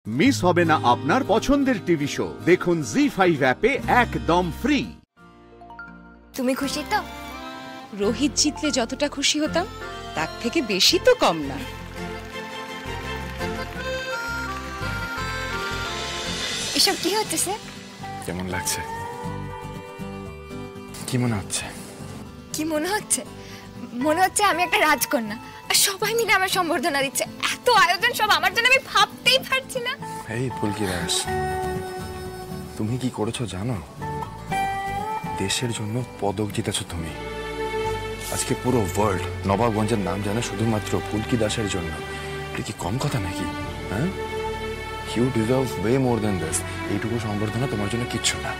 Miss হবে না আপনার পছন্দের টিভি শো, দেখুন জি5 অ্যাপে একদম ফ্রি। তুমি খুশি তো? রোহিত জিতলে যতটা খুশি হতাম তার থেকে বেশি তো কম না। এসব কি হচ্ছে স্যার? কেমন লাগছে? কি মনে হচ্ছে? কি মনে হচ্ছে? মনে হচ্ছে আমি একটা রাজকন্যা আর সবাই মিলে আমার সম্বর্ধনা দিচ্ছে। এত আয়োজন সব আমার জন্য, আমি ভাবতেই পারছি না। এই ফুলকি দাস, তুমি কি করেছো জানো? দেশের জন্য পদক জিতেছো তুমি। আজকে পুরো ওয়ার্ল্ড নবাবগঞ্জের নাম জানে শুধুমাত্র ফুলকি দাসের জন্য। এটা কি কম কথা নাকি? হ্যাঁ, you deserve way more than this. এইটুকু সম্বর্ধনা তোমার জন্য কিচ্ছু না।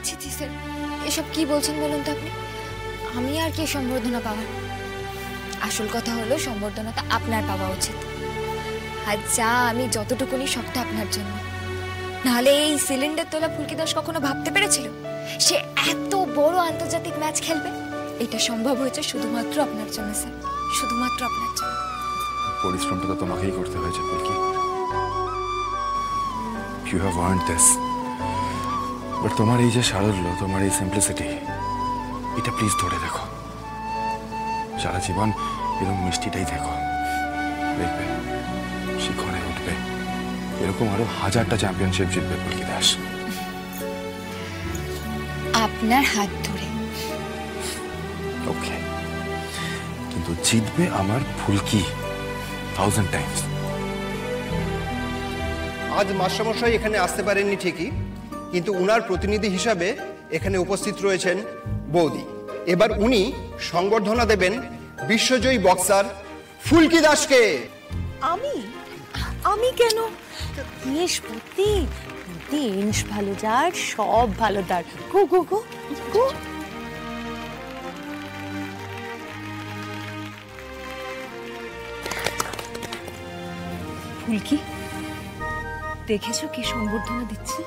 জি জি স্যার, এসব কি বলছেন বলুন তো আপনি? আমি আর কি সম্বর্ধনা পাওয়ার? আসল কথা হলো সম্বর্ধনাটা আপনার পাওয়া উচিত। আর যা আমি যতটুকুনি সবটা আপনার জন্য। নাহলে এই সিলিন্ডার তোলা ফুলকি দাস কখনো ভাবতে পেরেছিল সে এত বড় আন্তর্জাতিক ম্যাচ খেলবে? এটা সম্ভব হয়েছে শুধুমাত্র আপনার জন্য স্যার, শুধুমাত্র আপনার জন্য। পরিশ্রমটা তো তোমাকেই করতে হয়েছে Phulki. You have earned this. But তোমার এই যে সারল্য, তোমার এই সিম্পলিসিটি, এটা প্লিজ ধরে দেখো। সারা জীবন এরকম মিষ্টিটাই দেখো, দেখবে শিখরে উঠবে। এরকম আরো হাজারটা চ্যাম্পিয়নশিপ জিতবে ফুলকি দাস আপনার হাত ধরে। ওকে, কিন্তু জিতবে আমার ফুলকি 1000 টাইমস। আজ মাস্টারমশাই এখানে আসতে পারেননি ঠিকই, কিন্তু উনার প্রতিনিধি হিসাবে এখানে উপস্থিত রয়েছেন বৌদি। এবার উনি সংবর্ধনা দেবেন বিশ্বজয়ী বক্সার ফুলকি দাসকে। আমি কেন? বেশ বুদ্ধি, ইঞ্চ ভালো যার, সব ভালো তার। গো গো গো গো। ফুলকি, দেখেছো কি সম্বর্ধনা দিচ্ছে?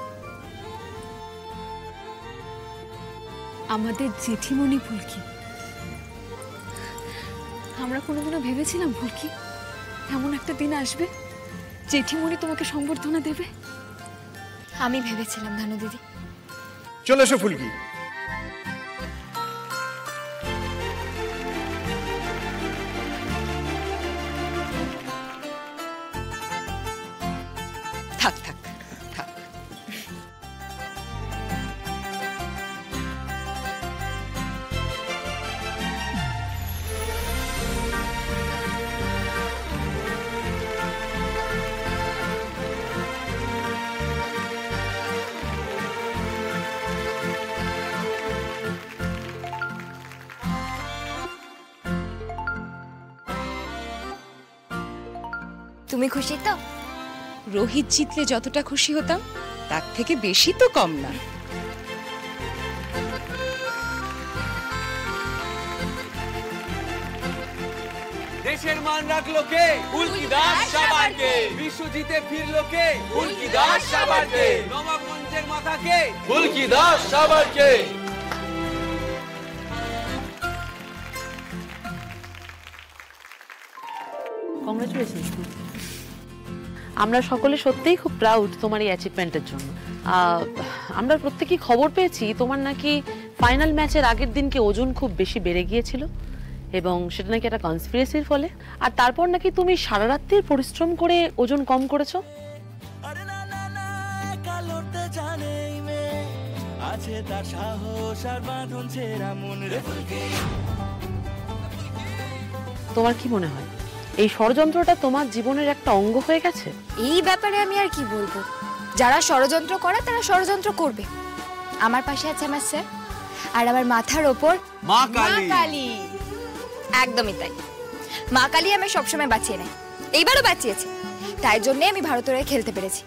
আমাদের জেঠিমণি ফুলকি। আমরা কোনোদিনও ভেবেছিলাম ফুলকি এমন একটা দিন আসবে জেঠিমণি তোমাকে সম্বর্ধনা দেবে? আমি ভেবেছিলাম ধানু দিদি। চলে এসো ফুলকি। থাক থাক থাক। তুমি খুশি তো? রোহিত জিতলে যতটা খুশি হতাম তার থেকে বেশি তো কম না। দেশের মান রাখলো কে? ফুলকি দাস সাবারকে। বিশ্বজিতে ফিরলো কে? ফুলকি দাস সাবারকে। নবাবগঞ্জের মাথা কে? ফুলকি দাস সাবারকে। কংগ্রাচুলেশনস। আমরা সকলে সত্যিই খুব প্রাউড তোমার এই অ্যাচিভমেন্টের জন্য। আমরা প্রত্যেকেই খবর পেয়েছি তোমার নাকি ফাইনাল ম্যাচের আগের দিনকে ওজন খুব বেশি বেড়ে গিয়েছিল এবং সেটা নাকি একটা কনস্পিরেসির ফলে। আর তারপর নাকি তুমি সারা রাত্রির পরিশ্রম করে ওজন কম করেছো। তোমার কি মনে হয় এই ষড়যন্ত্রটা তোমার জীবনের একটা অঙ্গ হয়ে গেছে? এই ব্যাপারে আমি আর কি বলবো, যারা ষড়যন্ত্র করে তারা ষড়যন্ত্র করবে। আমার পাশে আছে আমার স্যার, আর আমার মাথার ওপর মা কালী। একদমই তাই, মা কালী আমি সবসময় বাঁচিয়ে নেয়, এইবারও বাঁচিয়েছে। তাই জন্যে আমি ভারতের হয়ে খেলতে পেরেছি,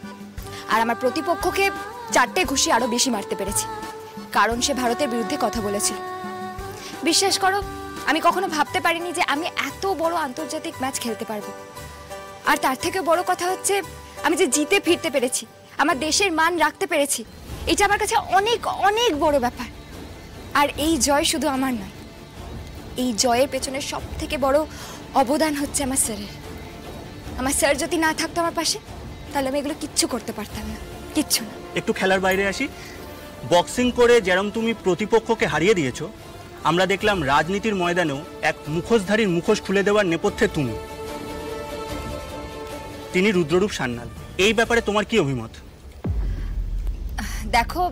আর আমার প্রতিপক্ষকে 4টে ঘুষি আরো বেশি মারতে পেরেছি, কারণ সে ভারতের বিরুদ্ধে কথা বলেছিল। বিশ্বাস করো, আমি কখনো ভাবতে পারিনি যে আমি এত বড় আন্তর্জাতিক ম্যাচ খেলতে পারবো। আর তার থেকে বড় কথা হচ্ছে আমি যে জিতে ফিরতে পেরেছি, আমার দেশের মান রাখতে পেরেছি, এটা আমার কাছে অনেক অনেক বড় ব্যাপার। আর এই জয় শুধু আমার নয়, এই জয়ের পেছনে সব থেকে বড় অবদান হচ্ছে আমার স্যারের। আমার স্যার যদি না থাকতো আমার পাশে, তাহলে আমি এগুলো কিচ্ছু করতে পারতাম না, কিচ্ছু না। একটু খেলার বাইরে আসি। বক্সিং করে যেরকম তুমি প্রতিপক্ষকে হারিয়ে দিয়েছো, আমরা দেখলাম রাজনীতির ময়দানেও এক মুখোশধারীর মুখোশ খুলে দেওয়ার নেপথ্যে তুমি। তিনি রুদ্ররূপ সান্যাল। এই ব্যাপারে তোমার কি অভিমত? দেখো,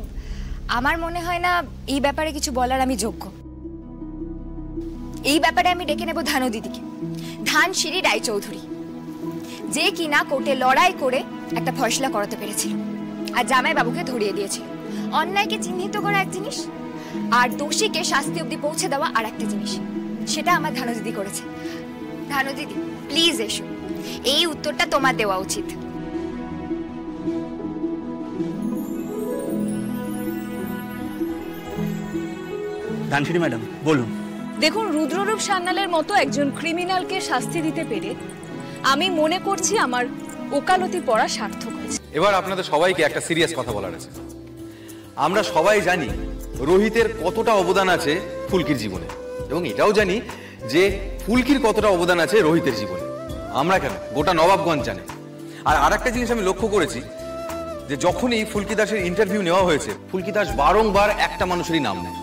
আমার মনে হয় না এই ব্যাপারে কিছু বলার আমি যোগ্য। এই ব্যাপারে আমি ডেকে নেব ধানু দিদিকে, ধানসিঁড়ি রায়চৌধুরী, যে কিনা কোর্টে লড়াই করে একটা ফয়সলা করাতে পেরেছিল আর জামাই বাবুকে ধরিয়ে দিয়েছিল। অন্যায়কে চিহ্নিত করা এক জিনিস, আর দোষীকে শাস্তি অবধি পৌঁছে দেওয়া আর একটা জিনিস। সেটা আমার ধানু দিদি করেছে। ধানু দিদি, প্লিজ এসো, এই উত্তরটা তোমার দেওয়া উচিত। ধানসিঁড়ি ম্যাডাম বলুন। দেখুন, রুদ্ররূপ সান্যালের মতো একজন ক্রিমিনালকে শাস্তি দিতে পেরে আমি মনে করছি আমার ওকালতি পড়া সার্থক হয়েছে। এবার আপনাদের সবাইকে একটা সিরিয়াস কথা বলার আছে। আমরা সবাই জানি রোহিতের কতটা অবদান আছে ফুলকির জীবনে, এবং এটাও জানি যে ফুলকির কতটা অবদান আছে রোহিতের জীবনে। আমরা কেন, গোটা নবাবগঞ্জ জানে। আর আরেকটা জিনিস আমি লক্ষ্য করেছি যে যখনই ফুলকি দাসের ইন্টারভিউ নেওয়া হয়েছে, ফুলকি দাস বারংবার একটা মানুষেরই নাম নেয়,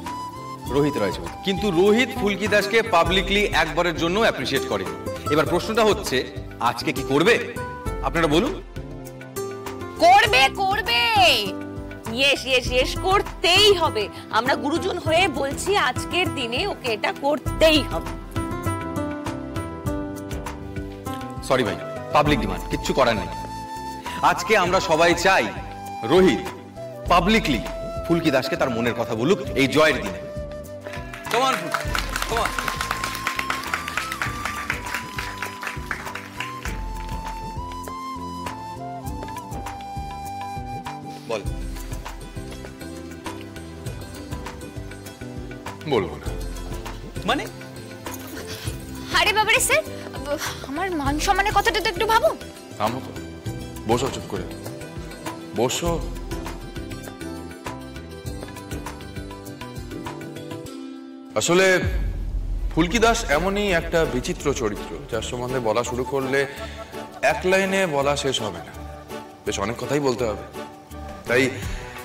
রোহিত রয়েছে। কিন্তু রোহিত ফুলকি দাসকে পাবলিকলি একবারের জন্য অ্যাপ্রিসিয়েট করে। এবার প্রশ্নটা হচ্ছে, আজকে কি করবে? আপনারা বলুন। করবে করবে, ইয়েস ইয়েস ইয়েস, করতেই হবে। আমরা গুরুজন হয়ে বলছি আজকের দিনে ওকে এটা করতেই হবে। সরি ভাই, পাবলিক ডিমান্ড, কিচ্ছু করার নেই। আজকে আমরা সবাই চাই রোহিত পাবলিকলি ফুলকি দাসকে তার মনের কথা বলুক এই জয়ের দিনে। Come on, come on. বল। বলবো না মানে? আরে বাবারে স্যার, আমার মান সম্মানের কথাটা তো একটু ভাবুন। থামো তো, বসো চুপ করে, বসো। আসলে ফুলকি দাস এমনই একটা বিচিত্র চরিত্র, যার সম্বন্ধে বলা শুরু করলে এক লাইনে বলা শেষ হবে না, বেশ অনেক কথাই বলতে হবে। তাই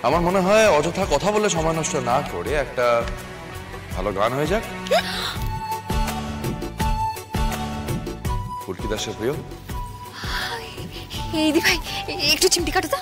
আমার মনে হয় অযথা কথা বলে সময় নষ্ট না করে একটা ভালো গান হয়ে যাক। ফুলকি দাসের প্রিয় এই দি ভাই, একটু চিমটি কাটো তো।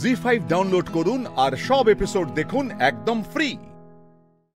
জি5 ডাউনলোড করুন আর সব এপিসোড দেখুন একদম ফ্রি।